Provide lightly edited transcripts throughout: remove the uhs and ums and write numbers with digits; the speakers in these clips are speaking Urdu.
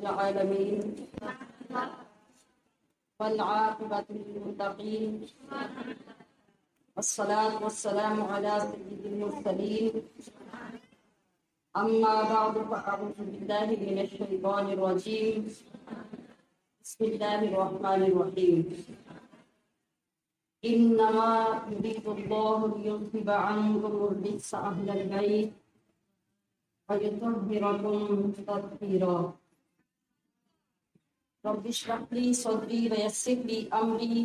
العالمين والعاقبة للمتقين والصلاة والسلام على سيد المرسلين أما بعد فأعوذ بالله من الشيطان الرجيم بسم الله الرحمن الرحيم إنما يريد الله ليذهب عنكم الرجس أهل البيت ويطهركم تطهيرا رب اشرح لي صدري ويسر لي أمري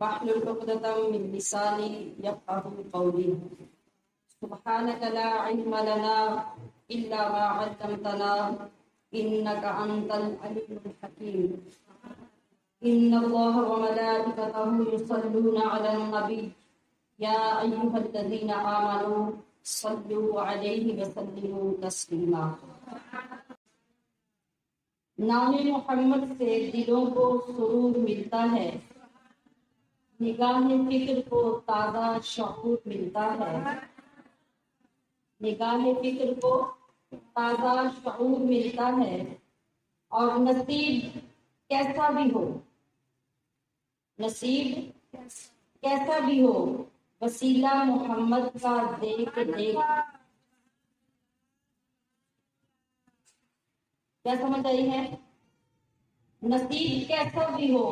واحلل عقدة من لساني يفقهوا قولي سبحانك لا علم لنا إلا ما علمتنا إنك أنت العليم الحكيم إن الله وملائكته يصلون على النبي يا أيها الذين آمنوا صلوا عليه وسلموا تسلیما۔ نام محمد سے دلوں کو سرور ملتا ہے، نگاہ فکر کو تازہ شعور ملتا ہے، نگاہ فکر کو تازہ شعور ملتا ہے، اور نصیب کیسا بھی ہو، نصیب کیسا بھی ہو، وسیلہ محمد کا دیکھ دیکھ کیا سمجھ آئی ہے؟ نصیب کیسا بھی ہو،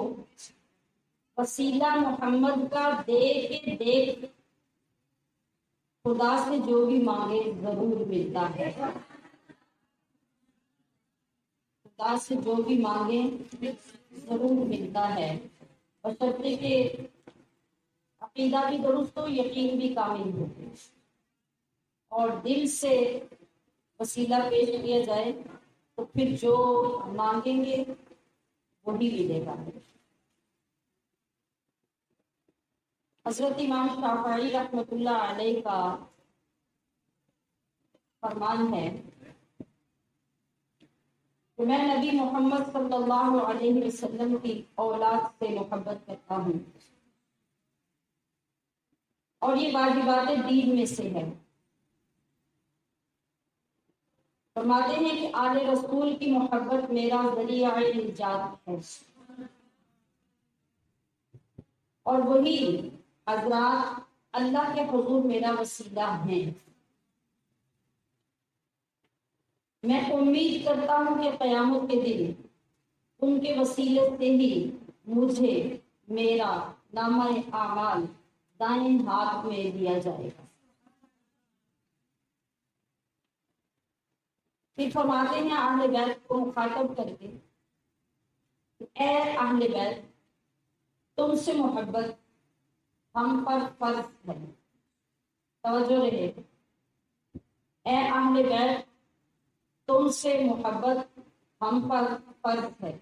وسیلہ محمد کا دیکھ دیکھ خدا سے جو بھی مانگے ضرور ملتا ہے، خدا سے جو بھی مانگے ضرور ملتا ہے، بشرطے کہ عقیدہ بھی درست ہو، یقین بھی کامل ہو، اور دل سے وسیلہ پیش کیا جائے تو پھر جو مانگیں گے وہی ملے گا۔ حضرت امام شافعی رحمۃ اللہ علیہ کا فرمان ہے کہ میں نبی محمد صلی اللہ علیہ وسلم کی اولاد سے محبت کرتا ہوں، اور یہ واجبات دین میں سے ہے۔ فرماتے ہیں کہ آل رسول کی محبت میرا ذریعہ نجات ہے، اور وہی حضرات اللہ کے حضور میرا وسیلہ ہیں۔ میں امید کرتا ہوں کہ قیامت کے دن ان کے وسیلے سے ہی مجھے میرا نامہ اعمال دائیں ہاتھ میں دیا جائے گا۔ پھر فرماتے ہیں اہل بیت کو مخاطب کر کے، اے اہل بیت، تم سے محبت ہم پر فرض ہے۔ توجہ رہے، اے اہل بیت، تم سے محبت ہم پر فرض ہے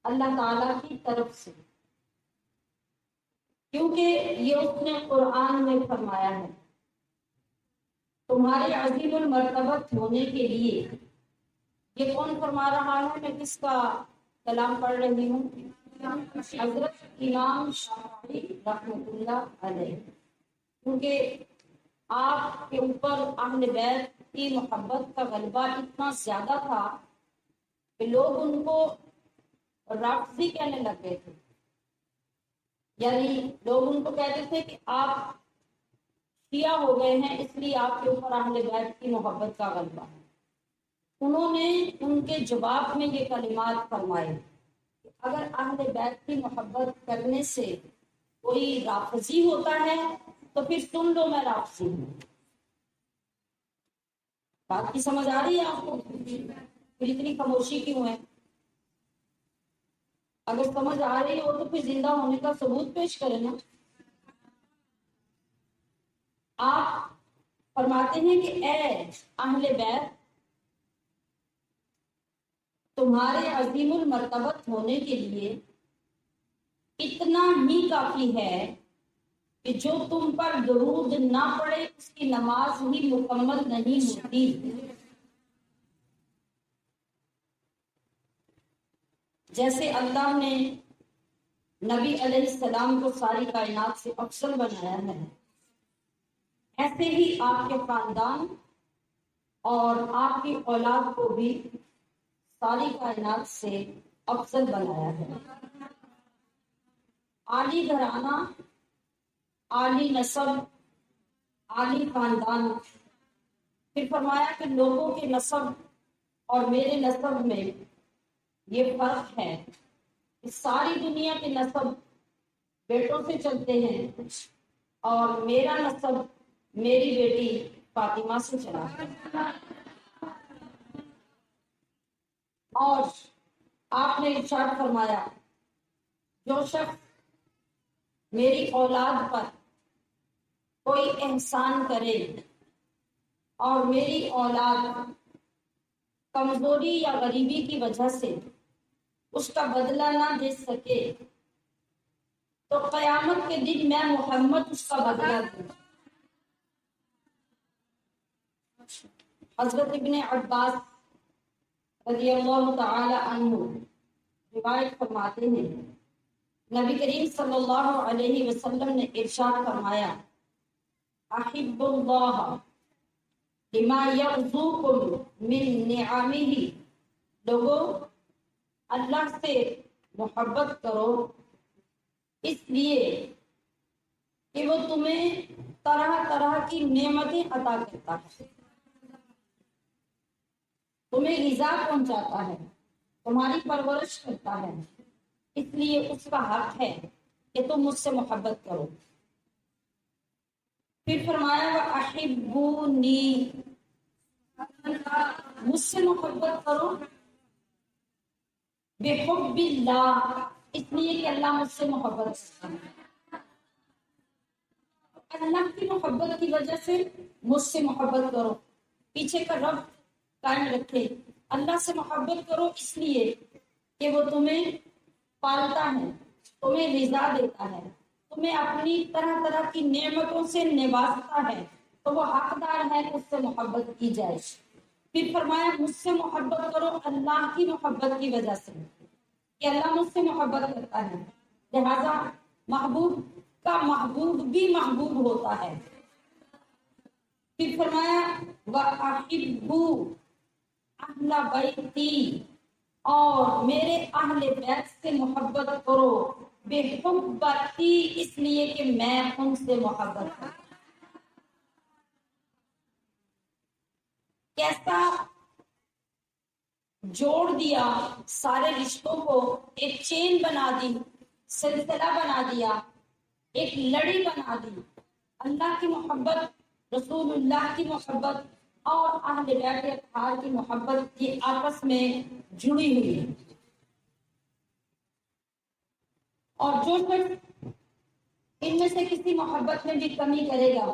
اللہ تعالی کی طرف سے، کیونکہ یہ اس نے قرآن میں فرمایا ہے۔ تمہارے عظیم المرتبت ہونے کے لیے، یہ کون فرما رہا ہے؟ میں کس کا کلام پڑھ رہی ہوں؟ حضرت امام شافعی رحمۃ اللہ علیہ، کیونکہ آپ کے اوپر اہل بیت کی محبت کا غلبہ اتنا زیادہ تھا کہ لوگ ان کو رافضی کہنے لگ گئے تھے، یعنی لوگ ان کو کہتے تھے کہ آپ شیعہ ہو گئے ہیں، اس لیے آپ کے اوپر اہل بیت کی محبت کا غلبہ ہے۔ انہوں نے ان کے جواب میں یہ کلمات فرمائے کہ اگر اہل بیت کی محبت کرنے سے کوئی رافضی ہوتا ہے تو پھر سن لو میں رافضی ہوں۔ بات کی سمجھ آ رہی ہے آپ کو؟ پھر اتنی خاموشی کیوں ہے؟ اگر سمجھ آ رہی ہو تو پھر زندہ ہونے کا ثبوت پیش کریں نا۔ آپ فرماتے ہیں کہ اے اہل بیت، تمہارے عظیم المرتبت ہونے کے لیے اتنا ہی کافی ہے کہ جو تم پر درود نہ پڑے اس کی نماز ہی مکمل نہیں ہوتی۔ جیسے اللہ نے نبی علیہ السلام کو ساری کائنات سے افضل بنایا ہے، ایسے ہی آپ کے خاندان اور آپ کی اولاد کو بھی ساری کائنات سے افضل بنایا ہے۔ عالی گھرانہ، عالی نسب، عالی خاندان۔ پھر فرمایا کہ لوگوں کے نسب اور میرے نسب میں یہ فرق ہے کہ ساری دنیا کے نسب بیٹوں سے چلتے ہیں اور میرا نسب میری بیٹی فاطمہ سے چلا ہے۔ اور آپ نے ارشاد فرمایا جو شخص میری اولاد پر کوئی احسان کرے اور میری اولاد کمزوری یا غریبی کی وجہ سے اس کا بدلہ نہ دے سکے تو قیامت کے دن میں محمد اس کا بدلہ دوں۔ حضرت ابن عباس رضی اللہ تعالی عنہ روایت فرماتے ہیں نبی کریم صلی اللہ علیہ وسلم نے ارشاد فرمایا احب اللہ لما یرزقکم من نعمہ، لوگوں اللہ سے محبت کرو اس لیے کہ وہ تمہیں طرح طرح کی نعمتیں عطا کرتا ہے، تمہیں غذا پہنچاتا ہے، تمہاری پرورش کرتا ہے، اس لیے اس کا حق ہے کہ تم مجھ سے محبت کرو۔ پھر فرمایا وَأَحِبُّونِي، مجھ سے محبت کرو بحب اللہ، اس لیے کہ اللہ مجھ سے محبت کرتا ہے۔ اللہ کی محبت کی وجہ سے مجھ سے محبت کرو، پیچھے کا رب قائم رکھے۔ اللہ سے محبت کرو اس لیے کہ وہ تمہیں پالتا ہے، تمہیں غذا دیتا ہے، تمہیں اپنی طرح طرح کی نعمتوں سے نوازتا ہے، تو وہ حقدار ہے کہ اس سے محبت کی جائے۔ پھر فرمایا مجھ سے محبت کرو اللہ کی محبت کی وجہ سے کہ اللہ مجھ سے محبت کرتا ہے، لہذا محبوب کا محبوب بھی محبوب ہوتا ہے۔ پھر فرمایا وَأَحِبُّوا اہل بیتی، اور میرے اہل بیت سے محبت کرو بحبتی، اس لیے کہ میں ان سے محبت کروں۔ کیسا جوڑ دیا سارے رشتوں کو، ایک چین بنا دی، سلسلہ بنا دیا، ایک لڑی بنا دی۔ اللہ کی محبت، رسول اللہ کی محبت اور اہل بیت اطہار کی محبت یہ آپس میں جڑی ہوئی ہے۔ اور جو شخص ان میں سے کسی محبت میں بھی کمی کرے گا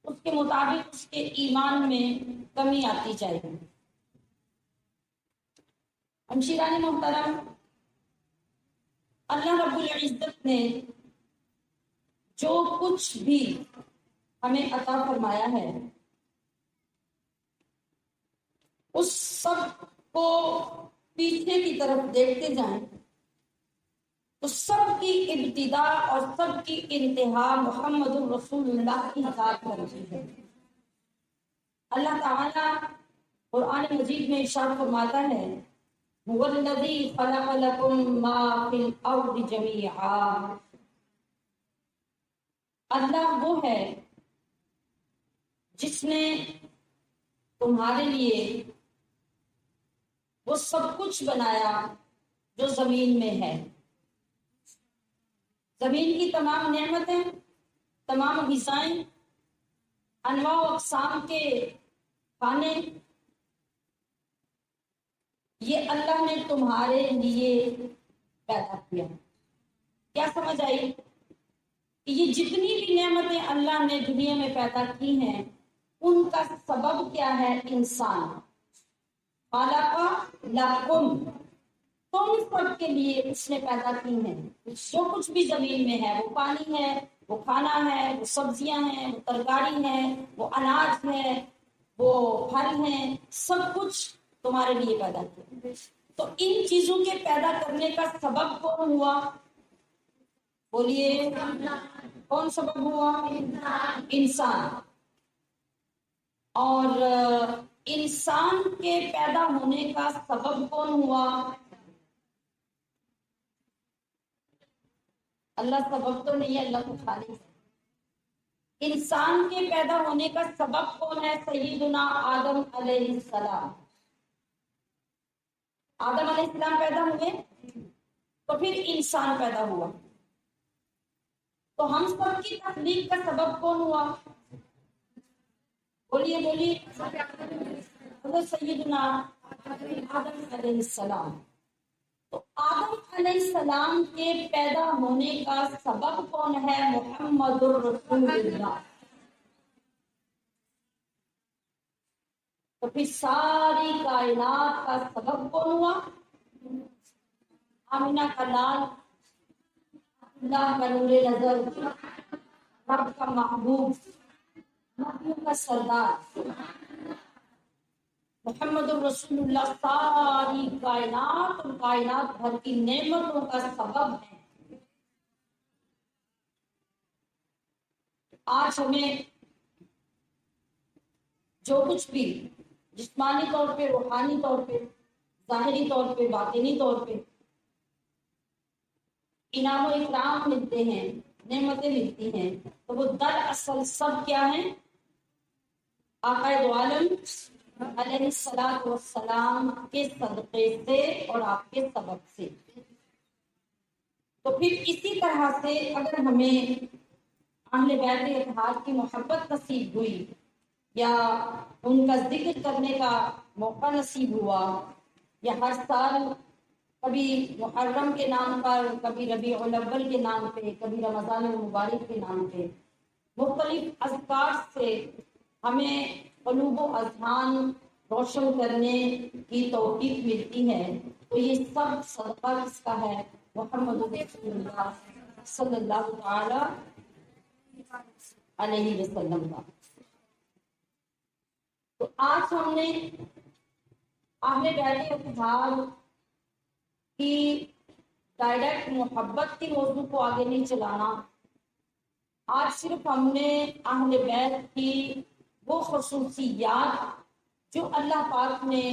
اس کے مطابق اس کے ایمان میں کمی آتی جائے گی۔ ہمشیران محترم، اللہ رب العزت نے جو کچھ بھی ہمیں عطا فرمایا ہے اس سب کو پیچھے کی طرف دیکھتے جائیں تو سب کی ابتدا اور سب کی انتہا محمد الرسول اللہ کی ذات پر ہے۔ اللہ تعالیٰ قرآن مجید میں ارشاد فرماتا ہے هو الذی خلق لکم ما فی الارض جمیعا، اللہ وہ ہے جس نے تمہارے لیے وہ سب کچھ بنایا جو زمین میں ہے۔ زمین کی تمام نعمتیں، تمام غذائیں، انواع و اقسام کے کھانے، یہ اللہ نے تمہارے لیے پیدا کیا۔ کیا سمجھ آئی کہ یہ جتنی بھی نعمتیں اللہ نے دنیا میں پیدا کی ہیں ان کا سبب کیا ہے؟ انسان۔ خلق لکم، تم سب کے لیے اس نے پیدا کی ہیں۔ جو کچھ بھی زمین میں ہے، وہ پانی ہے، وہ کھانا ہے، وہ سبزیاں ہیں، وہ ترکاری ہے، وہ اناج ہے، وہ پھل ہیں، سب کچھ تمہارے لیے پیدا کیا۔ تو ان چیزوں کے پیدا کرنے کا سبب کون ہوا؟ بولیے، کون سبب ہوا؟ انسان۔ اور انسان کے پیدا ہونے کا سبب کون ہوا؟ اللہ سبب تو نہیں ہے، اللہ تو خالق ہے۔ انسان کے پیدا ہونے کا سبب کون ہے؟ سیدنا آدم علیہ السلام۔ آدم علیہ السلام پیدا ہوئے تو پھر انسان پیدا ہوا، تو ہم سب کی تخلیق کا سبب کون ہوا؟ بولیے بولیے، حضرت سیدنا آدم علیہ السلام۔ تو آدم علیہ السلام کے پیدا ہونے کا سبب کون ہے؟ محمد الرسول اللہ۔ تو پھر ساری کائنات کا سبب کون ہوا؟ آمینہ کا لال، اللہ کا نور نظر، رب کا محبوب، نبیوں کا سردار محمد الرسول اللہ، ساری کائنات اور کائنات بھر کی نعمتوں کا سبب ہے۔ آج ہمیں جو کچھ بھی جسمانی طور پہ، روحانی طور پہ، ظاہری طور پہ، باطنی طور پہ انعام و اکرام ملتے ہیں، نعمتیں ملتی ہیں، تو وہ دراصل سب کیا ہیں؟ آقا دو عالم علیہ السلام کے صدقے سے اور آپ کے سبب سے۔ تو پھر اسی طرح سے اگر ہمیں اہل بیت اطہار کی محبت نصیب ہوئی یا ان کا ذکر کرنے کا موقع نصیب ہوا، یا ہر سال کبھی محرم کے نام پر، کبھی ربیع الاول کے نام پہ، کبھی رمضان المبارک کے نام پہ مختلف اذکار سے ہمیں قلوب و اذہان روشن کرنے کی توفیق ملتی ہے، تو یہ سب صدقہ کس کا ہے؟ محمد رسول اللہ صلی اللہ تعالی علیہ وسلم کا۔ تو آج ہم نے اہل بیت اطہار کی ڈائریکٹ محبت کے موضوع کو آگے نہیں چلانا، آج صرف ہم نے اہل بیت کی وہ خصوصیات جو اللہ پاک نے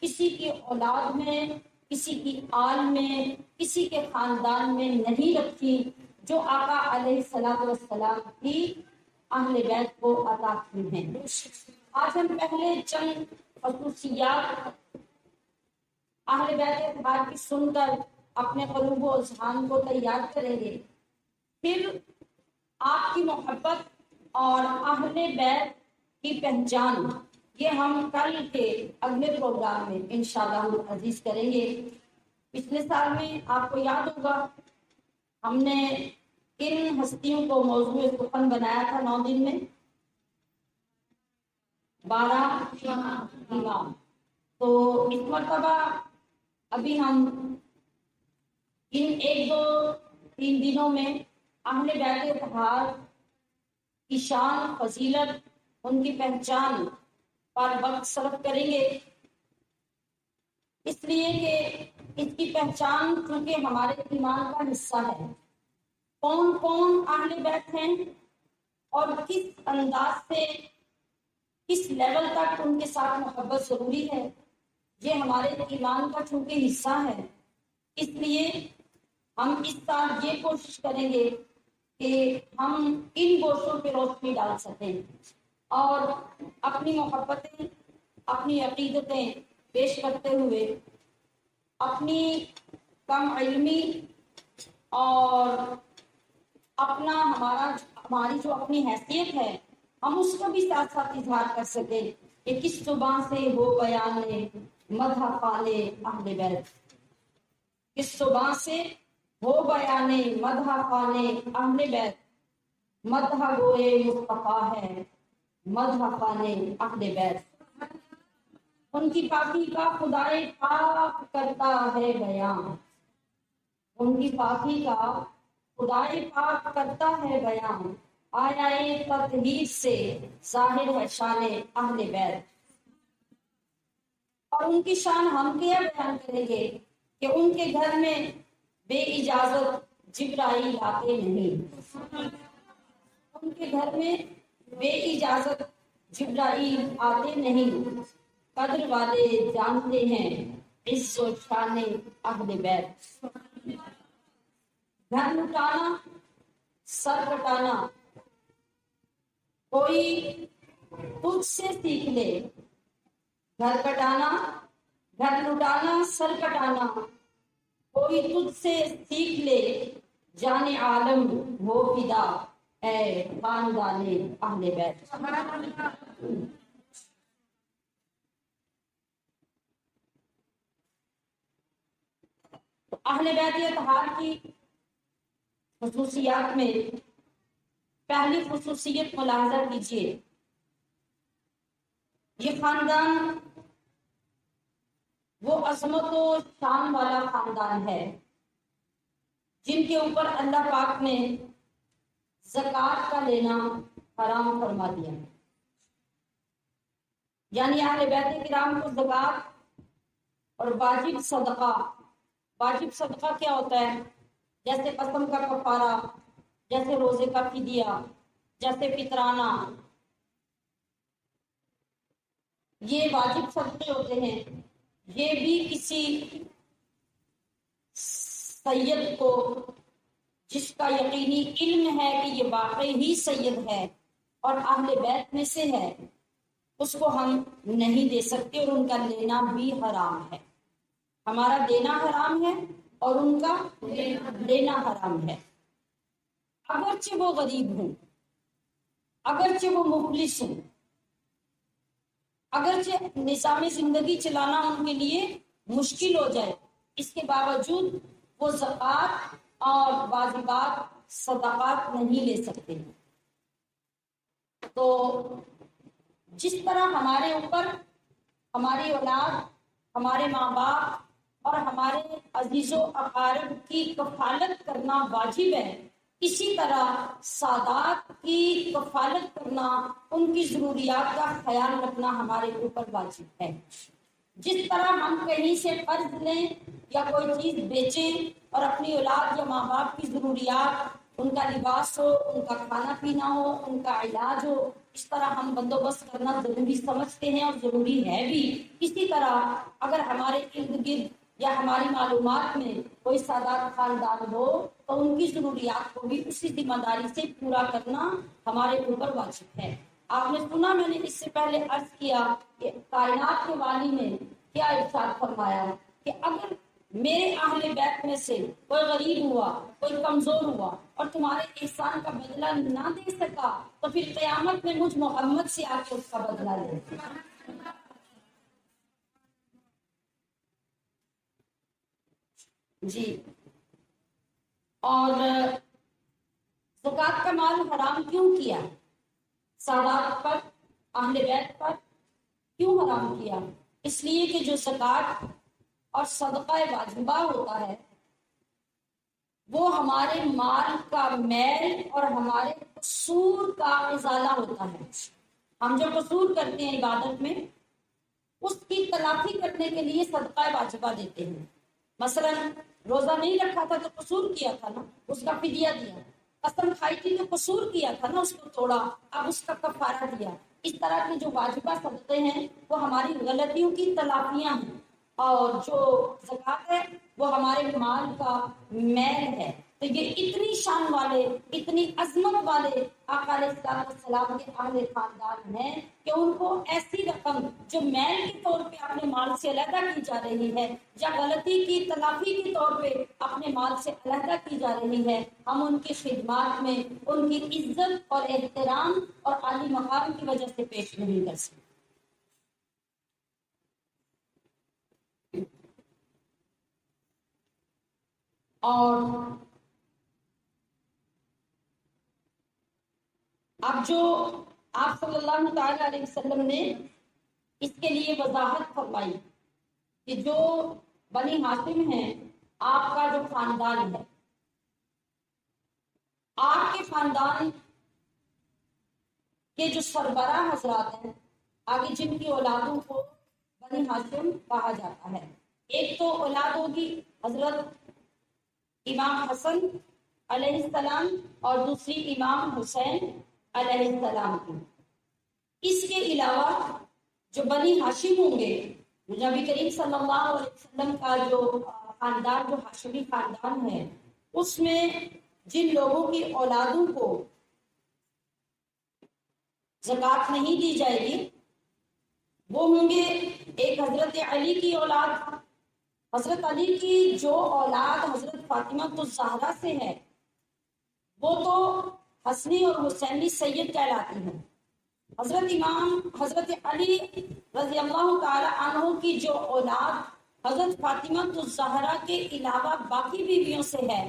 کسی کی اولاد میں، کسی کی آل میں، کسی کے خاندان میں نہیں رکھی، جو آقا علیہ السلام کی اہل بیت کو عطا کی ہیں۔ آج ہم پہلے چند خصوصیات اہل بیت اطہار کی سن کر اپنے قلوب و اذہان کو تیار کریں گے، پھر آپ کی محبت اور اہل بیت کی پہچان یہ ہم کل کے اگلے پروگرام میں انشاءاللہ عزیز کریں گے۔ پچھلے سال میں آپ کو یاد ہوگا ہم نے کن ہستیوں کو موضوع سخن بنایا تھا 9 دن میں؟ 12 امام۔ تو اس مرتبہ ابھی ہم ان 1-2-3 دنوں میں اہل بیت اطہار کی شان، فضیلت، ان کی پہچان پر وقت صرف کریں گے، اس لیے کہ اس کی پہچان چونکہ ہمارے ایمان کا حصہ ہے۔ کون کون اہل بیت ہیں اور کس انداز سے، کس لیول تک ان کے ساتھ محبت ضروری ہے، یہ ہمارے ایمان کا چونکہ حصہ ہے، اس لیے ہم اس سال یہ کوشش کریں گے کہ ہم ان گوشوں پہ روشنی ڈال سکیں اور اپنی محبتیں، اپنی عقیدتیں پیش کرتے ہوئے اپنی کم علمی اور ہماری جو اپنی حیثیت ہے ہم اس کو بھی ساتھ ساتھ اظہار کر سکیں کہ کس زبان سے ہو بیان مدح فال اہل بیت، کس زبان سے ہو بیان مدح فال اہل بیت، مدح گوئے مصطفیٰ ہے مدح فال اہل بیت، ان کی پاکی کا خدائے پاک کرتا ہے بیان، ان کی پاکی کا خدائے پاک کرتا ہے بیان، آیا تطہیر سے ظاہر ہے شان اہل بیت۔ اور ان کی شان ہم کیا بیان کریں گے کہ ان کے گھر میں بے اجازت جبرائیل آتے نہیں، ان کے گھر میں بے اجازت جبرائیل آتے نہیں، قدر والے جانتے ہیں عز و شان اہل بیت۔ گھر لٹانا سر کٹانا کوئی تجھ سے سیکھ لے، گھر کٹانا گھر لٹانا سر کٹانا کوئی تجھ سے سیکھ لے، جان عالم ہو فدا اے خاندان اہل بیت۔ اہل بیت اطہار کی خصوصیات میں پہلی خصوصیت ملاحظہ کیجیے، یہ خاندان وہ عظمت و شان والا خاندان ہے جن کے اوپر اللہ پاک نے زکوٰۃ کا لینا حرام فرما دیا، یعنی اہل بیت کرام کو زکوٰۃ اور واجب صدقہ کیا ہوتا ہے؟ جیسے قسم کا کفارہ، جیسے روزے کا فدیہ، جیسے فطرانہ، یہ واجب صدقے ہوتے ہیں۔ یہ بھی کسی سید کو جس کا یقینی علم ہے کہ یہ واقعی ہی سید ہے اور اہل بیت میں سے ہے، اس کو ہم نہیں دے سکتے، اور ان کا لینا بھی حرام ہے۔ ہمارا دینا حرام ہے اور ان کا لینا حرام ہے، اگرچہ وہ غریب ہوں، اگرچہ وہ مفلس ہوں، اگرچہ نظام زندگی چلانا ان کے لیے مشکل ہو جائے، اس کے باوجود وہ زکوٰۃ اور واجبات صدقات نہیں لے سکتے۔ تو جس طرح ہمارے اوپر ہماری اولاد، ہمارے ماں باپ اور ہمارے عزیز و اقارب کی کفالت کرنا واجب ہے، اسی طرح سادات کی کفالت کرنا، ان کی ضروریات کا خیال رکھنا ہمارے اوپر واجب ہے۔ جس طرح ہم کہیں سے قرض لیں یا کوئی چیز بیچیں اور اپنی اولاد یا ماں باپ کی ضروریات، ان کا لباس ہو، ان کا کھانا پینا ہو، ان کا علاج ہو، اس طرح ہم بندوبست کرنا ضروری سمجھتے ہیں اور ضروری ہے بھی، اسی طرح اگر ہمارے ارد گرد یا ہماری معلومات میں کوئی سادات خاندان ہو تو ان کی ضروریات کو بھی اسی ذمہ داری سے پورا کرنا ہمارے اوپر واجب ہے۔ آپ نے سنا، میں نے اس سے پہلے عرض کیا کہ کائنات کے والی نے کیا ارشاد فرمایا کہ اگر میرے اہل بیت میں سے کوئی غریب ہوا، کوئی کمزور ہوا اور تمہارے احسان کا بدلہ نہ دے سکا تو پھر قیامت میں مجھ محمد سے آ کے اس کا بدلہ لے۔ جی، اور زکوٰۃ کا مال حرام کیوں کیا؟ سادات پر، اہل بیت پر کیوں حرام کیا؟ اس لیے کہ جو زکوٰۃ اور صدقہ واجبہ ہوتا ہے وہ ہمارے مال کا میل اور ہمارے قصور کا ازالہ ہوتا ہے۔ ہم جو قصور کرتے ہیں عبادت میں، اس کی تلافی کرنے کے لیے صدقہ واجبہ دیتے ہیں۔ مثلا روزہ نہیں رکھا تھا تو قصور کیا تھا نا، اس کا فدیہ دیا، قسم کھائی تھی تو قصور کیا تھا نا، اس کو توڑا، اب اس کا کفارہ دیا۔ اس طرح کے جو واجبہ صدقے ہیں وہ ہماری غلطیوں کی تلافیاں ہیں، اور جو زکوٰۃ ہے وہ ہمارے مال کا میل ہے۔ تو یہ اتنی شان والے، اتنی عظمت والے آقا علیہ السلام کے اہل خاندان ہیں کہ ان کو ایسی رقم جو میل کے طور پہ اپنے مال سے علیحدہ کی جا رہی ہے یا غلطی کی تلافی کے طور پہ اپنے مال سے علیحدہ کی جا رہی ہے، ہم ان کی خدمات میں ان کی عزت اور احترام اور عالی مقام کی وجہ سے پیش نہیں کر سکتے۔ اور اب جو آپ صلی اللہ تعالی علیہ وسلم نے اس کے لیے وضاحت فرمائی کہ جو بنی ہاشم ہیں، آپ کا جو خاندان ہے، آپ کے خاندان کے جو سربراہ حضرات ہیں، آگے جن کی اولادوں کو بنی ہاشم کہا جاتا ہے، ایک تو اولاد ہوگی حضرت امام حسن علیہ السلام اور دوسری امام حسین علیہ السلام کی۔ اس کے علاوہ جو بنی ہاشم ہوں گے، نبی کریم صلی اللہ علیہ وسلم کا جو خاندان، جو ہاشمی خاندان ہے، اس میں جن لوگوں کی اولادوں کو زکوٰۃ نہیں دی جائے گی وہ ہوں گے ایک حضرت علی کی اولاد. حضرت علی کی جو اولاد حضرت فاطمہ الزہرا سے ہے وہ تو حسنی اور حسینی سید کہلاتی ہیں. حضرت امام حضرت علی رضی اللہ تعالی عنہ کی جو اولاد حضرت فاطمہ الزہرا کے علاوہ باقی بیویوں سے ہے،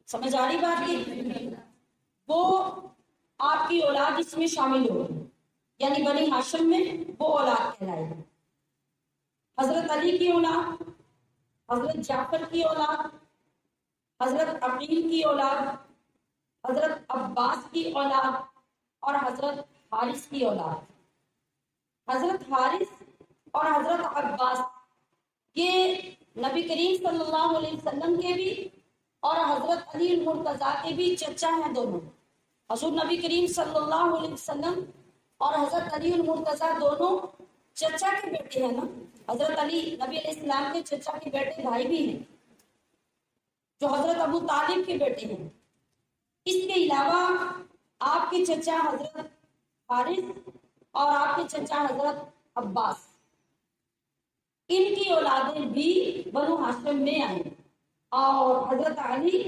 سمجھ آ رہی بات کی؟ وہ آپ کی اولاد اس میں شامل ہوگی، یعنی بنی ہاشم میں وہ اولاد کہلائے گی. حضرت علی کی اولاد، حضرت جعفر کی اولاد، حضرت عقیل کی اولاد، حضرت عباس کی اولاد اور حضرت حارث کی اولاد. حضرت حارث اور حضرت عباس یہ نبی کریم صلی اللہ علیہ وسلم کے بھی اور حضرت علی المرتضیٰ کے بھی چچا ہیں دونوں. حضور نبی کریم صلی اللہ علیہ وسلم اور حضرت علی المرتضیٰ دونوں چچا کے بیٹے ہیں نا. حضرت علی نبی علیہ السلام کے چچا کے بیٹے بھائی بھی ہیں جو حضرت ابو طالب کے بیٹے ہیں. اس کے علاوہ آپ کے چچا حضرت حارث اور آپ کے چچا حضرت عباس، ان کی اولادیں بھی بنو ہاشم میں آئیں. اور حضرت علی،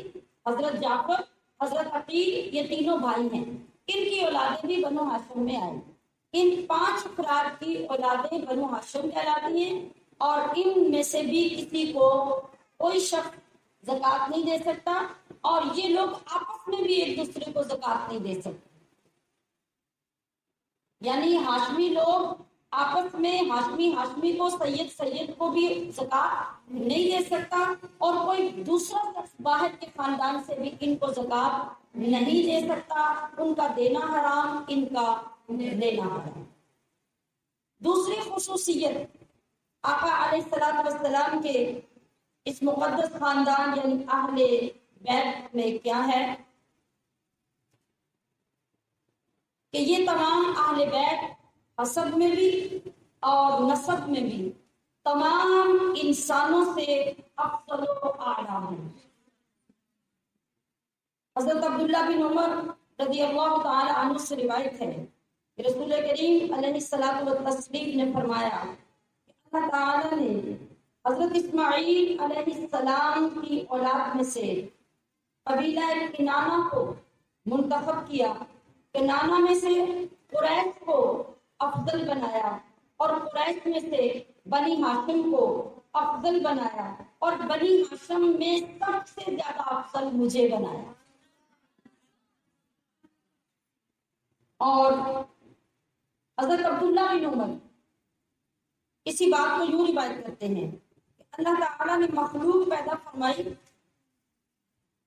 حضرت جعفر، حضرت عقیل یہ تینوں بھائی ہیں، ان کی اولادیں بھی بنو ہاشم میں آئیں. ان 5 افراد کی اولادیں بنو ہاشم کہلاتی ہیں اور ان میں سے بھی کسی کو کوئی شخص زکوٰۃ نہیں دے سکتا اور یہ لوگ آپس میں بھی ایک دوسرے کو زکوٰۃ نہیں دے سکتے. یعنی ہاشمی لوگ آپس میں ہاشمی کو، سید کو بھی زکوٰۃ نہیں دے سکتا اور کوئی دوسرا شخص باہر کے خاندان سے بھی ان کو زکوٰۃ نہیں دے سکتا. ان کا دینا حرام، ان کا دینا حرام. دوسری خصوصیت آقا علیہ الصلوۃ والسلام کے اس مقدس خاندان یعنی اہل بیت میں کیا ہے کہ یہ تمام اہل بیت حسب میں بھی اور نسب میں بھی تمام انسانوں سے افضل و اعلیٰ ہیں. حضرت عبداللہ بن عمر رضی اللہ تعالی عنہ سے روایت ہے کہ رسول کریم علیہ الصلوۃ والتسلیم نے فرمایا کہ اللہ تعالی نے حضرت اسماعیل علیہ السلام کی اولاد میں سے قبیلہ کنانہ کو منتخب کیا. کنانہ میں سے قریش کو افضل بنایا اور قریش میں سے بنی ہاشم کو افضل بنایا اور بنی ہاشم میں سب سے زیادہ افضل مجھے بنایا. اور حضرت عبداللہ بن عمر اسی بات کو یوں روایت کرتے ہیں کہ اللہ تعالیٰ نے مخلوق پیدا فرمائی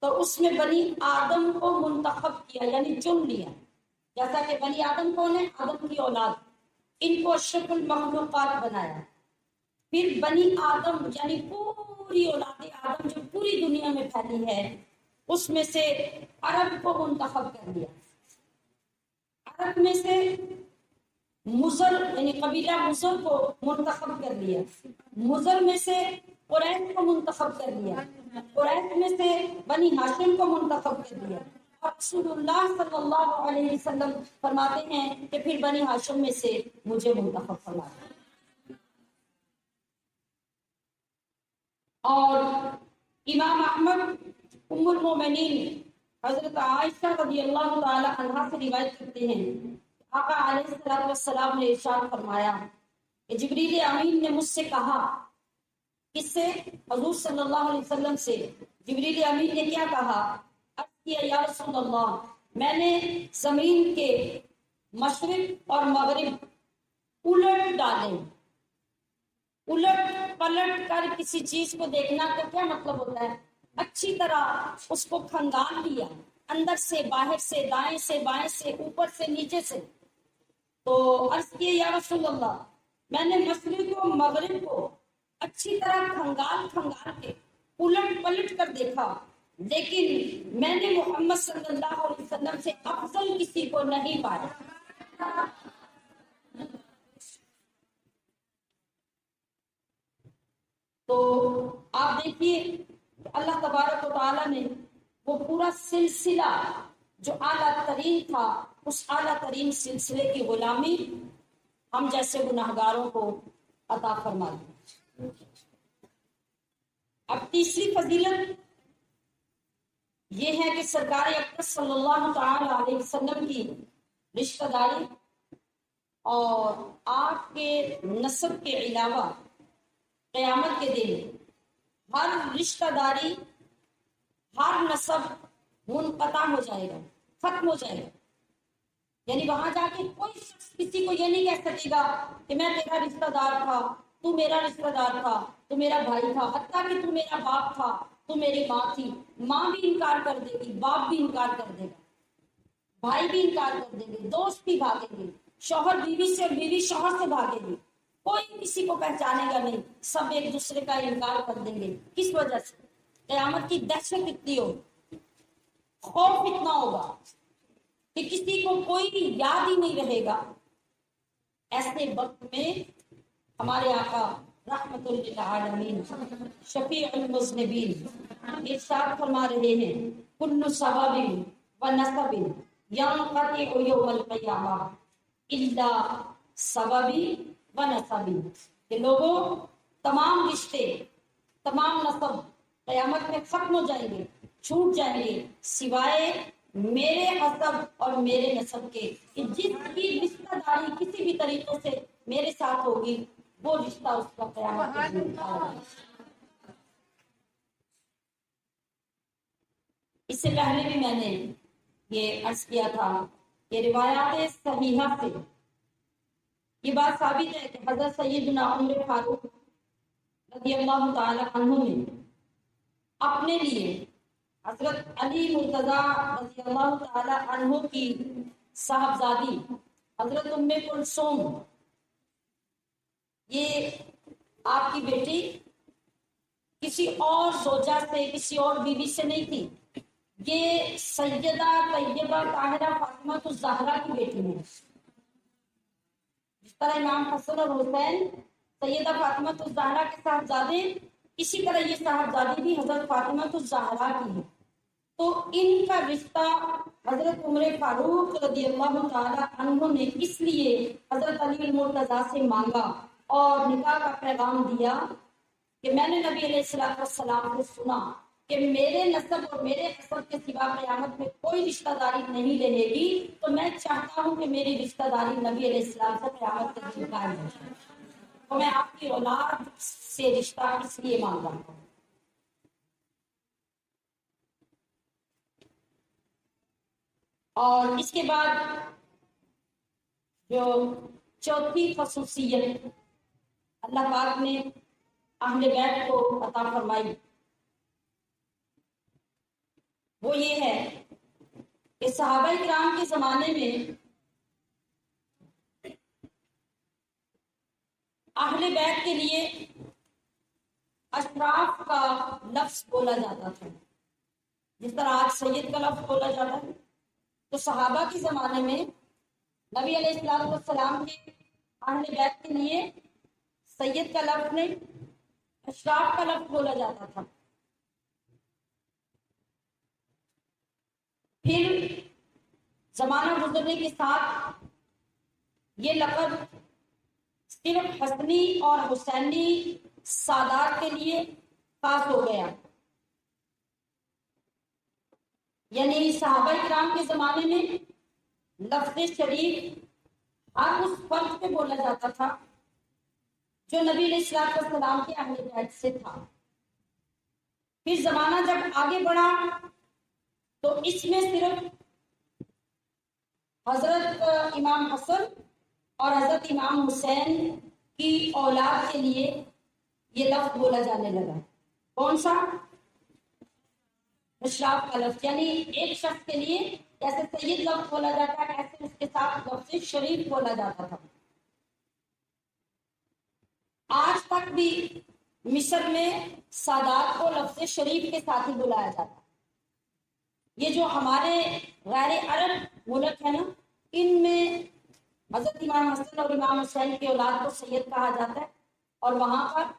تو اس میں بنی آدم کو منتخب کیا یعنی چن لیا. جیسا کہ بنی آدم کون ہے؟ آدم کی اولاد، ان کو اشرف المخلوقات بنایا. پھر بنی آدم یعنی پوری اولاد آدم جو پوری دنیا میں پھیلی ہے اس میں سے عرب کو منتخب کر دیا. عرب میں سے مزر یعنی قبیلہ مزر کو منتخب کر لیا. مزر میں سے قریش کو منتخب کر لیا. قریش میں سے بنی ہاشم کو منتخب کر لیا. رسول اللہ صلی اللہ علیہ وسلم فرماتے ہیں کہ پھر بنی ہاشم میں سے مجھے منتخب فرمایا. اور امام احمد ام المومنین حضرت عائشہ رضی اللہ تعالی عنہا سے روایت کرتے ہیں آقا علیہ السلام نے ارشاد فرمایا کہ جبریل امین نے مجھ سے کہا، کس سے؟ حضور صلی اللہ علیہ وسلم سے. جبریل امین نے کیا کہا؟ یا رسول اللہ، میں نے زمین کے مشرق اور مغرب الٹ ڈالے. الٹ پلٹ کر کسی چیز کو دیکھنا کا کیا مطلب ہوتا ہے؟ اچھی طرح اس کو کھنگال لیا، اندر سے باہر سے، دائیں سے بائیں سے، اوپر سے نیچے سے. تو عرض کیے یا رسول اللہ، میں نے مشرق و مغرب کو اچھی طرح کھنگال کے الٹ پلٹ کر دیکھا، لیکن میں نے محمد صلی اللہ علیہ وسلم سے افضل کسی کو نہیں پایا. تو آپ دیکھیے اللہ تبارک و تعالیٰ نے وہ پورا سلسلہ جو اعلیٰ ترین تھا، اس اعلیٰ ترین سلسلے کی غلامی ہم جیسے گناہگاروں کو عطا فرما دی۔ اب تیسری فضیلت یہ ہے کہ سرکار اکرم صلی اللہ تعالی علیہ وسلم کی رشتہ داری اور آپ کے نسب کے علاوہ قیامت کے دن ہر رشتہ داری، ہر نسب منقطع ہو جائے گا، ختم ہو جائے گا۔ یعنی وہاں جا کے کوئی شخص کسی کو یہ نہیں کہہ سکے گا کہ میں تیرا رشتہ دار تھا، تو میرا رشتہ دار تھا، تو میرا بھائی تھا، حتیٰ کہ تو میرا باپ تھا، تو میری ماں تھی۔ ماں بھی انکار کر دے گی، باپ بھی انکار کر دے گا، بھائی بھی انکار کر دیں گے، دوست بھی بھاگیں گے، شوہر بیوی سے، بیوی شوہر سے بھاگے گی، کوئی کسی کو پہچانے گا نہیں، سب ایک دوسرے کا انکار کر دیں گے۔ کس وجہ سے؟ قیامت کی دہشت اتنی ہوگی، خوف اتنا ہوگا کہ کسی کو کوئی یاد ہی نہیں رہے گا۔ ایسے وقت میں ہمارے آقا رحمت للعالمین شفیع المذنبین ارشاد فرما رہے ہیں، کل سبب و نسب ینقطع یوم القیامہ الا سببی و نسبی، کہ لوگوں تمام رشتے، تمام نسب قیامت میں ختم ہو جائیں گے، چھوٹ جائیں گے، سوائے میرے حسب اور میرے نسب کے، کہ جس کی رشتہ داری کسی بھی طریقے سے میرے ساتھ ہوگی وہ رشتہ اس کا قیامت کے دن آئے۔ اس سے پہلے بھی میں نے یہ عرض کیا تھا کہ روایات صحیحہ سے یہ بات ثابت ہے کہ حضرت سیدنا عمر فاروق رضی اللہ تعالی عنہ نے اپنے لیے حضرت علی مرتضیٰ رضی اللہ تعالی عنہ کی صاحبزادی حضرت ام کلثوم، یہ آپ کی بیٹی کسی اور زوجہ سے، کسی اور بیوی سے نہیں تھی، یہ سیدہ طیبہ طاہرہ فاطمہ الزہرا کی بیٹی ہے۔ جس طرح امام حسن اور حسین سیدہ فاطمہ الزہرا کے صاحبزادے، اسی طرح یہ صاحبزادی بھی حضرت فاطمہ الزہرا کی ہے۔ تو ان کا رشتہ حضرت عمر فاروق رضی اللہ تعالی عنہ نے اس لیے حضرت علی المرتضیٰ سے مانگا اور نکاح کا پیغام دیا کہ میں نے نبی علیہ السلام سے سنا کہ میرے نسب اور میرے حسب کے سوا قیامت میں کوئی رشتہ داری نہیں رہے گی، تو میں چاہتا ہوں کہ میری رشتہ داری نبی علیہ السلام سے قیامت کے دن قائم ہو جائے، تو میں آپ کی اولاد سے رشتہ اس لیے مانگ رہا ہوں۔ اور اس کے بعد جو چوتھی خصوصیت اللہ پاک نے اہل بیت کو عطا فرمائی وہ یہ ہے کہ صحابہ کرام کے زمانے میں اہل بیت کے لیے اشراف کا لفظ بولا جاتا تھا، جس طرح آج سید کا لفظ بولا جاتا ہے۔ تو صحابہ کے زمانے میں نبی علیہ السلام کے اہل بیت کے لیے سید کا لفظ نہیں، اشراف کا لفظ بولا جاتا تھا۔ پھر زمانہ گزرنے کے ساتھ یہ لقب صرف حسنی اور حسینی سادات کے لیے خاص ہو گیا، یعنی صحابہ کرام کے زمانے میں لفظ شریف ہر اس فرد پہ بولا جاتا تھا جو نبی علیہ السلام کے اہل بیت سے تھا۔ پھر زمانہ جب آگے بڑھا تو اس میں صرف حضرت امام حسن اور حضرت امام حسین کی اولاد کے لیے یہ لفظ بولا جانے لگا۔ کون سا؟ اشراف کا لفظ، یعنی ایک شخص کے لیے جیسے سید لفظ بولا جاتا ہے ایسے اس کے ساتھ لفظ شریف بولا جاتا تھا۔ آج تک بھی مصر میں سادات کو لفظ شریف کے ساتھ ہی بلایا جاتا ہے۔ یہ جو ہمارے غیر عرب ملک ہے نا، ان میں حضرت امام حسن اور امام حسین کی اولاد کو سید کہا جاتا ہے، اور وہاں پر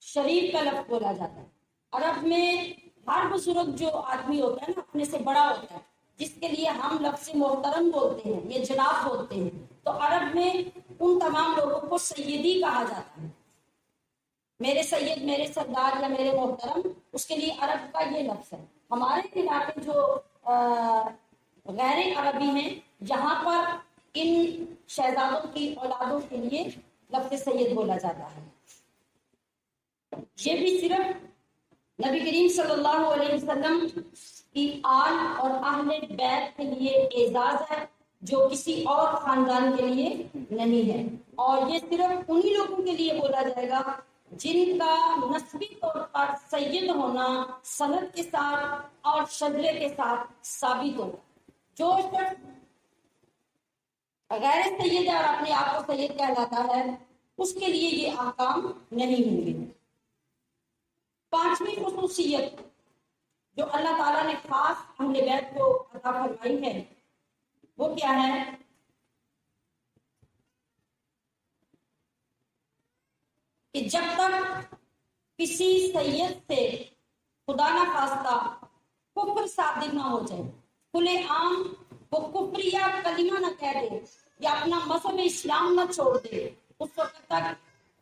شریف کا لفظ بولا جاتا ہے۔ عرب میں ہر بزرگ جو آدمی ہوتا ہے نا اپنے سے بڑا ہوتا ہے، جس کے لیے ہم لفظ محترم بولتے ہیں یا جناب بولتے ہیں، تو عرب میں ان تمام لوگوں کو سیدی کہا جاتا ہے۔ میرے سید، میرے سردار یا میرے محترم، اس کے لیے عرب کا یہ لفظ ہے۔ ہمارے علاقے جو غیر عربی ہیں، جہاں پر ان شہزادوں کی اولادوں کے لیے لفظ سید بولا جاتا ہے۔ یہ بھی صرف نبی کریم صلی اللہ علیہ وسلم کی آل اور اہل بیت کے لیے اعزاز ہے، جو کسی اور خاندان کے لیے نہیں ہے، اور یہ صرف انہی لوگوں کے لیے بولا جائے گا جن کا نسبی طور پر سید ہونا سند کے ساتھ اور شجرے کے ساتھ ثابت ہو۔ جو شخص غیر سید ہے اور اپنے آپ کو سید کہلاتا ہے، اس کے لیے یہ احکام نہیں ہوں گے۔ پانچویں خصوصیت جو اللہ تعالیٰ نے خاص اہل بیت کو عطا فرمائی ہے، وہ کیا ہے؟ کہ جب تک کسی سید سے خدا نہ خواستہ کفر صادر نہ ہو جائے، کھلے عام وہ کفر یا کلمہ نہ کہہ دے یا اپنا مذہب اسلام نہ چھوڑ دے، اس وقت تک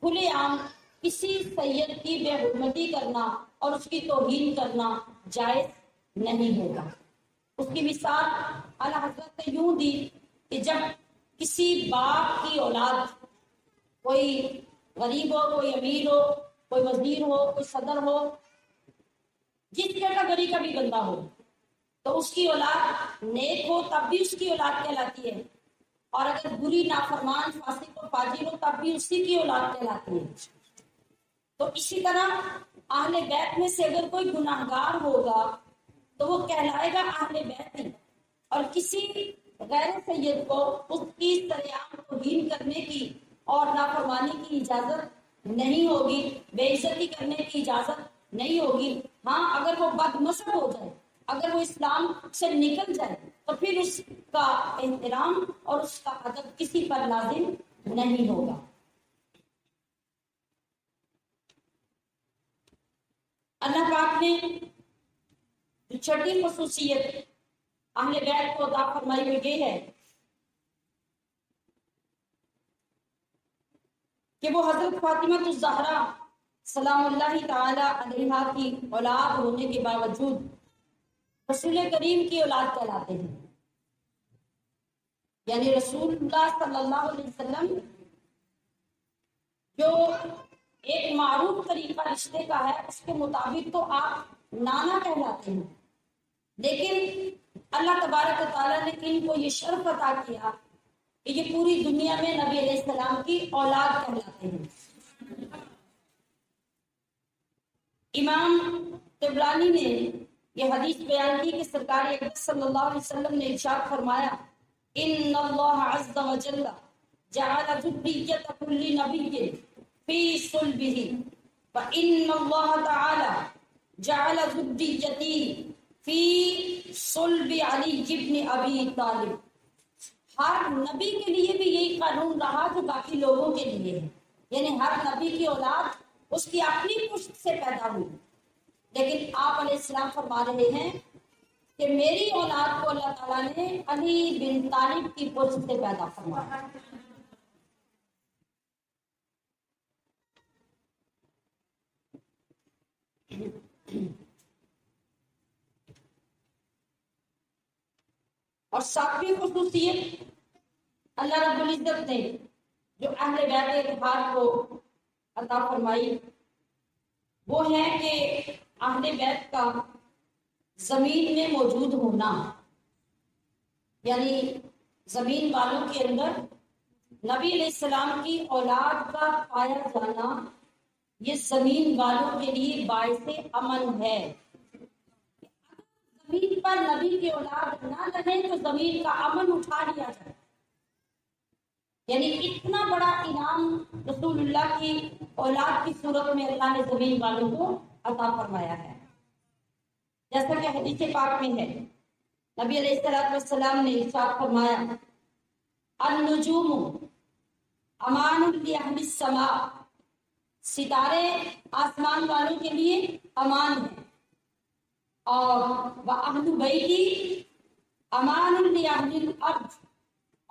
کھلے عام کسی سید کی بے حرمتی کرنا اور اس کی توہین کرنا جائز نہیں ہوگا۔ اس کی مثال اعلیٰ حضرت نے یوں دی کہ جب کسی باپ کی اولاد، کوئی غریب ہو، کوئی امیر ہو، کوئی وزیر ہو، کوئی صدر ہو، جس کیٹیگری کا بھی بندہ ہو، تو اس کی اولاد نیک ہو تب بھی اس کی اولاد کہلاتی ہے، اور اگر بری، نافرمان، فاسق و فاجر ہو تب بھی اسی کی اولاد کہلاتی ہے۔ تو اسی طرح اہل بیت میں سے اگر کوئی گناہگار ہوگا تو وہ کہلائے گا اہل بیت ہی، اور کسی غیر سید کو اس کی سرعام توہین کرنے کی اور نافرمانی کی اجازت نہیں ہوگی، بے عزتی کرنے کی اجازت نہیں ہوگی۔ ہاں، اگر وہ بد مذہب ہو جائے، اگر وہ اسلام سے نکل جائے، تو پھر اس کا احترام اور اس کا ادب کسی پر لازم نہیں ہوگا۔ اللہ پاک نے جو چھٹی خصوصیت اہل بیت کو عطا فرمائی ہوئی یہ ہے کہ وہ حضرت فاطمہ الزہرا سلام اللہ تعالی علیہا کی اولاد ہونے کے باوجود رسول کریم کی اولاد کہلاتے ہیں۔ یعنی رسول اللہ صلی اللہ علیہ وسلم جو ایک معروف طریقہ رشتے کا ہے، اس کے مطابق تو آپ نانا کہلاتے ہیں، لیکن اللہ تبارک و تعالیٰ نے ان کو یہ شرف عطا کیا کہ یہ پوری دنیا میں نبی علیہ السلام کی اولاد کہلاتے ہیں۔ امام طبرانی نے یہ حدیث بیان کی کہ سرکار اقدس صلی اللہ علیہ وسلم نے ارشاد فرمایا، ان اللہ عز وجل جعل ذریۃ کل نبی فی صلبہ فإن اللہ تعالی جعل ذریتی فی صلب علی ابن ابی طالب۔ ہر نبی کے لیے بھی یہی قانون رہا جو باقی لوگوں کے لیے ہے، یعنی ہر نبی کی اولاد اس کی اپنی پشت سے پیدا ہوئی، لیکن آپ علیہ السلام فرما رہے ہیں کہ میری اولاد کو اللہ تعالیٰ نے علی بن طالب کی پشت سے پیدا فرمایا۔ اور ساتویں خصوصیت اللہ رب العزت نے جو اہل بیت اطہار کو عطا فرمائی وہ ہے کہ اہل بیت کا زمین میں موجود ہونا، یعنی زمین والوں کے اندر نبی علیہ السلام کی اولاد کا پایا جانا یہ زمین والوں کے لیے باعث امن ہے۔ زمین پر نبی کی اولاد نہ رہے تو زمین کا امن اٹھا لیا جائے، یعنی اتنا بڑا انعام رسول اللہ کی اولاد کی صورت میں اللہ نے زمین والوں کو عطا فرمایا ہے۔ جیسا کہ حدیث پاک میں ہے، نبی علیہ الصلوۃ والسلام نے ارشاد فرمایا، النجوم امان لأہل السماء، ستارے آسمان والوں کے لیے امان ہیں، اور وَأَهْلُ بَيْتِي أَمَانٌ لِأَهْلِ الْأَرْضِ،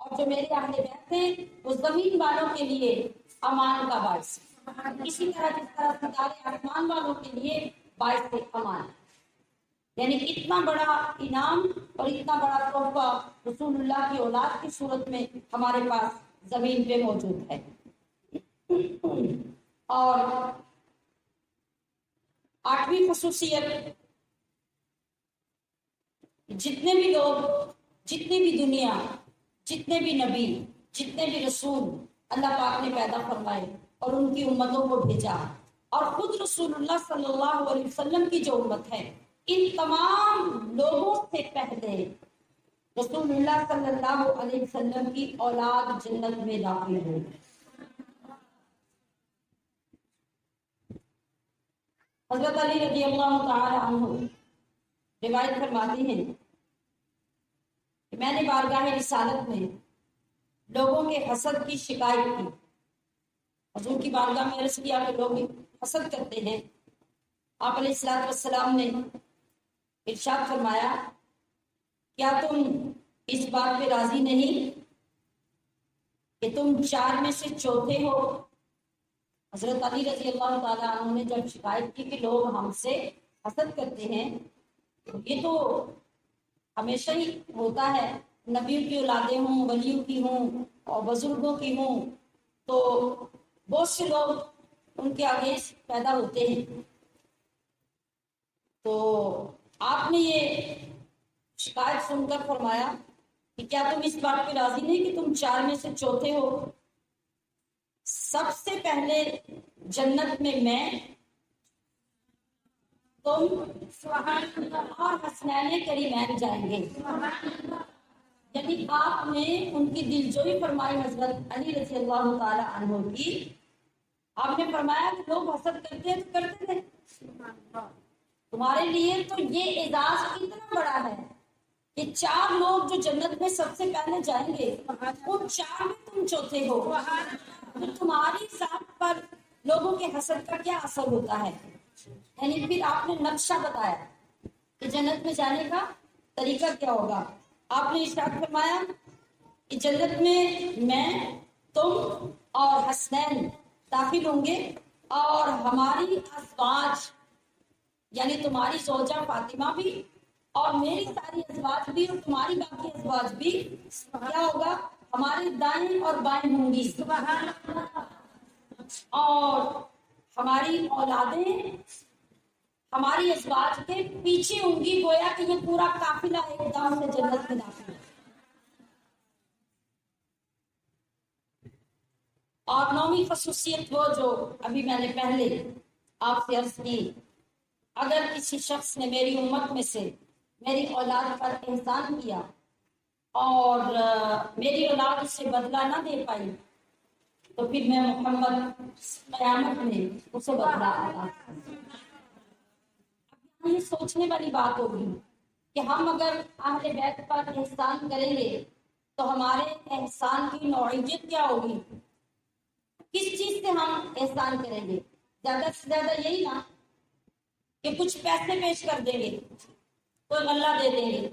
اور جو میرے اہل بیت ہیں وہ زمین والوں کے لیے امان کا باعث ہے۔ اسی طرح جس طرح ستارے آسمان والوں کے لیے باعث امان ہے، یعنی اتنا بڑا انعام اور اتنا بڑا تحفہ رسول اللہ کی اولاد کی صورت میں ہمارے پاس زمین پہ موجود ہے۔ اور آٹھویں خصوصیت، جتنے بھی لوگ، جتنی بھی دنیا، جتنے بھی نبی، جتنے بھی رسول اللہ پاک نے پیدا فرمائے اور ان کی امتوں کو بھیجا، اور خود رسول اللہ صلی اللہ علیہ وسلم کی جو امت ہے، ان تمام لوگوں سے پہلے رسول اللہ صلی اللہ علیہ وسلم کی اولاد جنت میں داخل ہوئی۔ حضرت علی رضی اللہ تعالی عنہ روایت فرماتے ہیں کہ میں نے بارگاہ رسالت میں لوگوں کے حسد کی شکایت کی۔ حضور کی بارگاہ میں عرض کیا کہ لوگ حسد کرتے ہیں۔ آپ علیہ الصلوۃ والسلام نے ارشاد فرمایا، کیا تم اس بات پہ راضی نہیں کہ تم 4 میں سے چوتھے ہو؟ حضرت علی رضی اللہ تعالیٰ عنہ نے جب شکایت کی کہ لوگ ہم سے حسد کرتے ہیں، یہ تو ہمیشہ ہی ہوتا ہے، نبیوں کی اولادیں ہوں، ولیوں کی ہوں اور بزرگوں کی ہوں، تو بہت سے لوگ ان کے آگے پیدا ہوتے ہیں۔ تو آپ نے یہ شکایت سن کر فرمایا کہ کیا تم اس بات پہ راضی نہیں کہ تم 4 میں سے چوتھے ہو؟ سب سے پہلے جنت میں تم اور حسنین کریمین جائیں گے۔ یعنی آپ نے ان کی دلجوئی فرمائی حضرت علی رضی اللہ تعالی عنہ کی۔ آپ نے فرمایا کہ لوگ حسد کرتے ہیں تو کرتے تھے، تمہارے لیے تو یہ اعزاز اتنا بڑا ہے کہ 4 لوگ جو جنت میں سب سے پہلے جائیں گے، ان 4 میں تم چوتھے ہو۔ تو تمہاری ذات پر لوگوں کے حسد کا کیا اثر ہوتا ہے؟ یعنی پھر آپ نے نقشہ بتایا کہ جنت میں جانے کا طریقہ کیا ہوگا۔ آپ نے ارشاد فرمایا کہ جنت میں تم اور حسنین داخل ہوں گے، اور ہماری ازواج یعنی تمہاری زوجہ فاطمہ بھی اور میری ساری ازواج بھی اور تمہاری باقی ازواج بھی کیا ہوگا؟ ہمارے دائیں اور بائیں ہوں گی، اور ہماری اولادیں ہماری ازواج کے پیچھے ہوں گی، گویا کہ یہ پورا قافلہ ایک دم سے جنت میں داخل ہے۔ اور 9ویں خصوصیت وہ جو ابھی میں نے پہلے آپ سے عرض کی، اگر کسی شخص نے میری امت میں سے میری اولاد پر احسان کیا اور میری اولاد اس سے بدلہ نہ دے پائی، تو پھر میں محمد قیامت میں اسے بدلہ عطا کروں۔ اب یہ سوچنے والی بات ہوگی کہ ہم اگر اہل بیت پر احسان کریں گے تو ہمارے احسان کی نوعیت کیا ہوگی؟ کس چیز سے ہم احسان کریں گے؟ زیادہ سے زیادہ یہی نا کہ کچھ پیسے پیش کر دیں گے، کوئی غلہ دے دیں گے،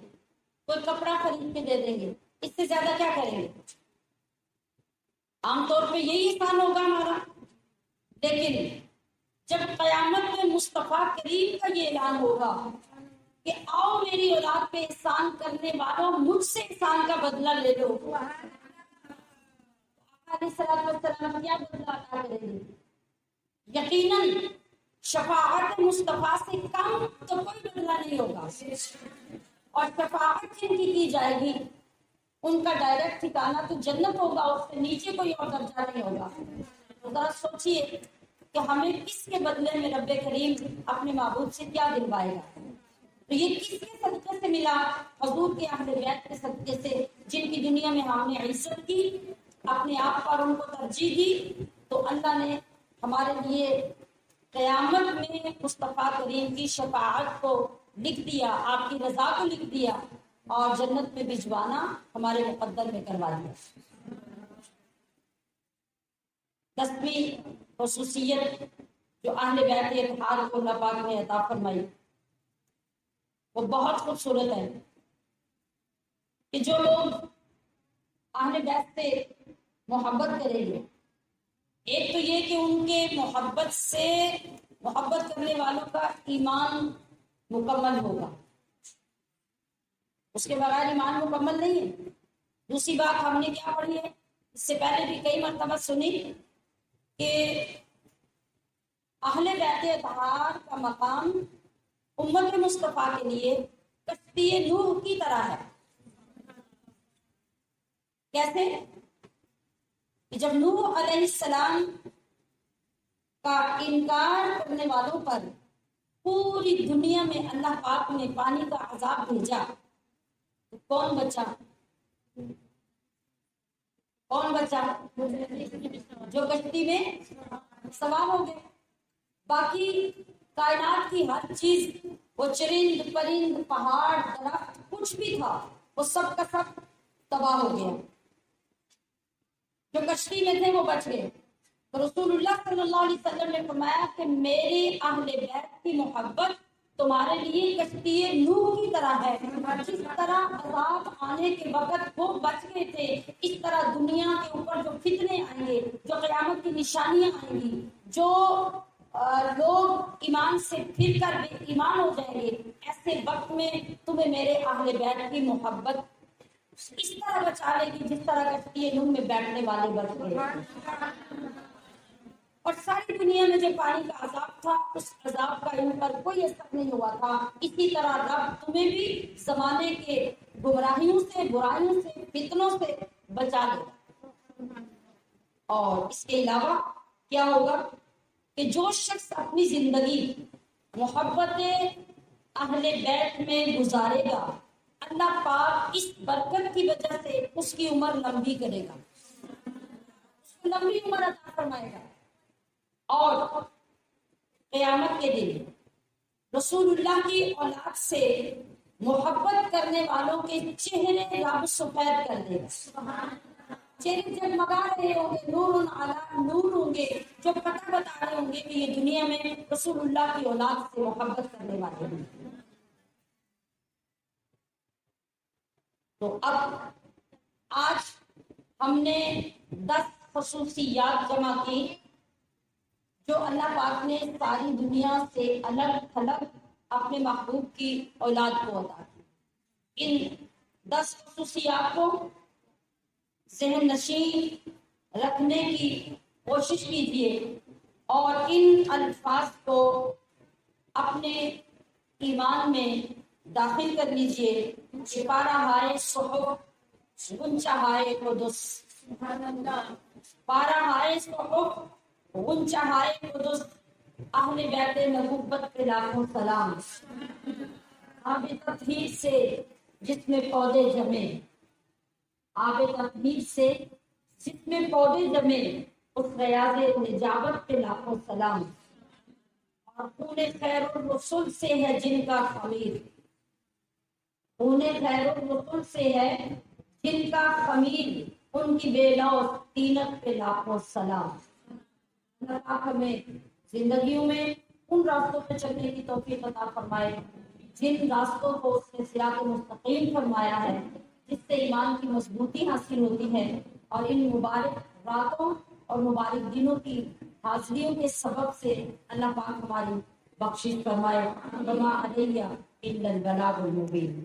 کوئی کپڑا خرید کے دے دیں گے، اس سے زیادہ کیا کریں گے؟ عام طور پہ یہی احسان ہوگا ہمارا۔ لیکن جب قیامت میں مصطفیٰ کریم کا یہ اعلان ہوگا کہ آؤ میری اولاد پہ احسان کرنے والوں، مجھ سے احسان کا بدلہ لے لو، علیہ السلام کیا بدلہ عطا کریں گے؟ یقیناً شفاعت مصطفیٰ سے کم تو کوئی بدلہ نہیں ہوگا، اور شفاعت جن کی جائے گی ان کا ڈائریکٹ ٹھکانہ تو جنت ہوگا، اس سے نیچے کوئی اور درجہ نہیں ہوگا۔ تو ذرا سوچئے کہ ہمیں کس کے بدلے میں رب کریم اپنے معبود سے کیا دلوائے گا۔ تو یہ کس کے صدقے سے ملا؟ حضور کے اہل بیت کے صدقے سے، جن کی دنیا میں ہم نے عزت کی، اپنے آپ پر ان کو ترجیح دی، تو اللہ نے ہمارے لیے قیامت میں مصطفیٰ کریم کی شفاعت کو لکھ دیا، آپ کی رضا کو لکھ دیا، اور جنت میں بھجوانا ہمارے مقدر میں کروا دیا۔ 10ویں خصوصیت جو اہل بیت اطہار کو اللہ پاک نے عطا فرمائی وہ بہت خوبصورت ہے کہ جو لوگ اہل بیت سے محبت کریں گے، ایک تو یہ کہ ان کے محبت کرنے والوں کا ایمان مکمل ہوگا، اس کے بغیر ایمان مکمل نہیں ہے۔ دوسری بات ہم نے کیا پڑھی ہے، اس سے پہلے بھی کئی مرتبہ سنی کہ اہل بیت اطہار کا مقام امت مصطفیٰ کے لیے کشتی نوح کی طرح ہے۔ کیسے؟ کہ جب نوح علیہ السلام کا انکار کرنے والوں پر پوری دنیا میں اللہ پاک نے پانی کا عذاب بھیجا تو کون بچا؟ جو کشتی میں سوار ہو گئے۔ باقی کائنات کی ہر چیز، وہ چرند پرند پہاڑ درخت کچھ بھی تھا، وہ سب کا سب تباہ ہو گیا۔ جو کشتی میں تھے وہ بچ گئے۔ تو رسول اللہ صلی اللہ علیہ وسلم نے فرمایا کہ میرے اہل بیت کی محبت تمہارے لیے کشتی نوح کی طرح ہے۔ جس طرح عذاب آنے کے وقت وہ بچ گئے تھے، اس طرح دنیا کے اوپر جو فتنے آئیں گے، جو قیامت کی نشانیاں آئیں گی، جو لوگ ایمان سے پھر کر بے ایمان ہو جائیں گے، ایسے وقت میں تمہیں میرے اہل بیت کی محبت اس طرح بچا لے گی جس طرح کشتی نوح میں بیٹھنے والے بچ گئے۔ اور ساری دنیا میں جو پانی کا عذاب تھا، اس عذاب کا ان پر کوئی اثر نہیں ہوا تھا۔ اسی طرح رب تمہیں بھی زمانے کے گمراہیوں سے، برائیوں سے، فتنوں سے بچا لے گا۔ اور اس کے علاوہ کیا ہوگا کہ جو شخص اپنی زندگی محبت اہل بیت میں گزارے گا، اللہ پاک اس برکت کی وجہ سے اس کی عمر لمبی کرے گا، اس کو لمبی عمر عطا فرمائے گا۔ اور قیامت کے دن رسول اللہ کی اولاد سے محبت کرنے والوں کے چہرے رب سفید کر دے گا، چہرے جگمگا رہے ہوں گے، نور علی نور ہوں گے، جو پتہ بتا رہے ہوں گے کہ یہ دنیا میں رسول اللہ کی اولاد سے محبت کرنے والے ہیں۔ تو اب آج ہم نے 10 خصوصیات جمع کی جو اللہ پاک نے ساری دنیا سے الگ تھلگ اپنے محبوب کی اولاد کو عطا کی۔ ان 10 خصوصیات کو ذہن نشین رکھنے کی کوشش کیجیے اور ان الفاظ کو اپنے ایمان میں داخل کر لیجیے۔ پارہ ہائے صحف غنچہ ہائے قدس، پارہ ہائے صحف غنچہ ہائے قدس، اہل بیت نبوت پہ لاکھوں سلام۔ آب تطہیر سے جس میں پودے جمے، آب تطہیر سے جس میں پودے جمے، اس ریاض نجابت پہ لاکھوں سلام۔ اور خون خیر الرسل سے ہے جن کا خمیر، خون خیر الرسل سے ہے جن کا خمیر، ان کی بے لوث طینت پہ لاکھوں سلام۔ اللہ پاک ہمیں زندگیوں میں ان راستوں پہ چلنے کی توفیق عطا فرمائے جن راستوں کو اس نے صراط مستقیم فرمایا ہے، جس سے ایمان کی مضبوطی حاصل ہوتی ہے، اور ان مبارک راتوں اور مبارک دنوں کی حاضریوں کے سبب سے اللہ پاک ہماری بخشش فرمائے۔ وما علیہ الا البلاغ المبین۔